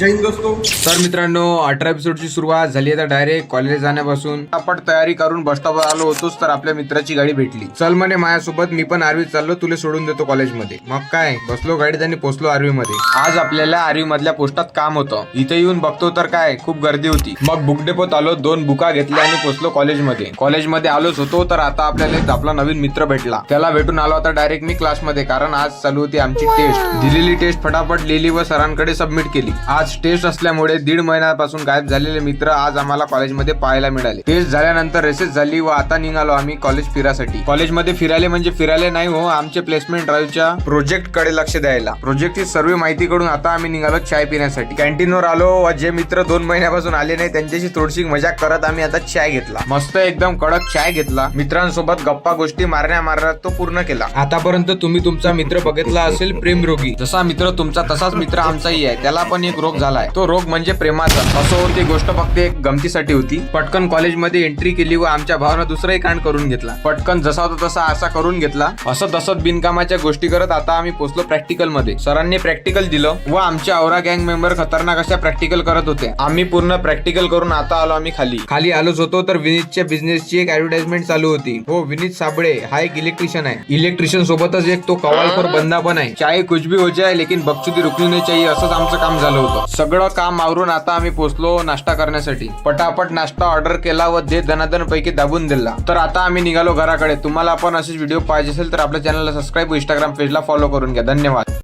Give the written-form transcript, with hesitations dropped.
जय हिंद दोस्तों. तर मित्रांनो 18 एपिसोडची सुरुवात झाली. आता डायरेक्ट कॉलेज जाण्यापासून आपण तयारी करून बस स्टॉपवर आलो होतोच तर आपल्या मित्राची गाडी भेटली. चल म्हणे माझ्यासोबत, मी पण आरवीत चाललो, तुला सोडून देतो कॉलेजमध्ये. मग काय, बसलो गाडीत आणि पोहोचलो आरवी मध्ये. आज आपल्याला आरवी मधल्या पोस्टात काम होतं. इथे येऊन बघतो तर काय खूप गर्दी होती. मग बुक डेपोत आलो, 2 बुका घेतल्या आणि पोहोचलो कॉलेजमध्ये. कॉलेजमध्ये आलोच होतो तर आता आपल्याला आपला नवीन मित्र भेटला. त्याला भेटून आलो आता डायरेक्ट मी क्लासमध्ये, कारण आज चालू होती आमची टेस्ट. दिलेली टेस्ट फटाफट लिहिली व सरांकडे सबमिट केली. आज टेस्ट असल्यामुळे 1.5 महिन्यापासून गायब झालेले मित्र आज आम्हाला कॉलेजमध्ये पाहायला मिळाले. टेस्ट झाल्यानंतर रेसेस झाली व आता निघालो आम्ही कॉलेज फिरासाठी. कॉलेजमध्ये फिरायला म्हणजे फिरायला नाही हो, आमचे प्लेसमेंट ड्राईव्हच्या प्रोजेक्ट कडे लक्ष द्यायला. प्रोजेक्टची सर्व माहिती कडून आता आम्ही निघालो चाय पिण्यासाठी. कॅन्टीनवर आलो व जे मित्र 2 महिन्यापासून आले नाही त्यांच्याशी थोडीशी मजाक करत आम्ही आता चाय घेतला. मस्त एकदम कडक चाय घेतला. मित्रांसोबत गप्पा गोष्टी मारण्यात तो पूर्ण केला. आतापर्यंत तुम्ही तुमचा मित्र बघितला असेल प्रेमरोगी. जसा मित्र तुमचा तसाच मित्र आमचाही आहे. त्याला पण एक रोग झालाय, तो रोग म्हणजे प्रेमाचा. असं होती गोष्ट फक्त एक गमतीसाठी होती. पटकन कॉलेजमध्ये एंट्री केली व आमच्या भावानं दुसराही कांड करून घेतला. पटकन जसा होता तसा असा करून घेतला. असं तसंच बिनकामाच्या गोष्टी करत आता आम्ही पोहोचलो प्रॅक्टिकल मध्ये. सरांनी प्रॅक्टिकल दिलं व आमच्या औरा गँग मेंबर खतरनाक अशा प्रॅक्टिकल करत होते. आम्ही पूर्ण प्रॅक्टिकल करून आता आलो आम्ही खाली आलोच होतो तर विनीतच्या बिझनेसची एक ऍडव्हर्टाइजमेंट चालू होती. हो, विनीत साबळे हा एक इलेक्ट्रिशियन आहे. इलेक्ट्रिशियन सोबतच एक तो कवालखोर बंदा पण आहे. चाहे कुछ भी हो जाए लेकिन बकचोदी रुकनी नहीं चाहिए, असंच आमचं काम झालं होतं. सगळं काम आवरून आता आम्ही पोहोचलो नाश्ता करण्यासाठी. पटापट नाश्ता ऑर्डर केला व दनादन पैकी दाबून दिला. तर आता आम्ही निघालो घराकडे. तुम्हाला पण असेच व्हिडिओ पाहिजे असेल तर आपल्या चॅनलला सबस्क्राईब व इंस्टाग्राम पेजला फॉलो करून घ्या. धन्यवाद.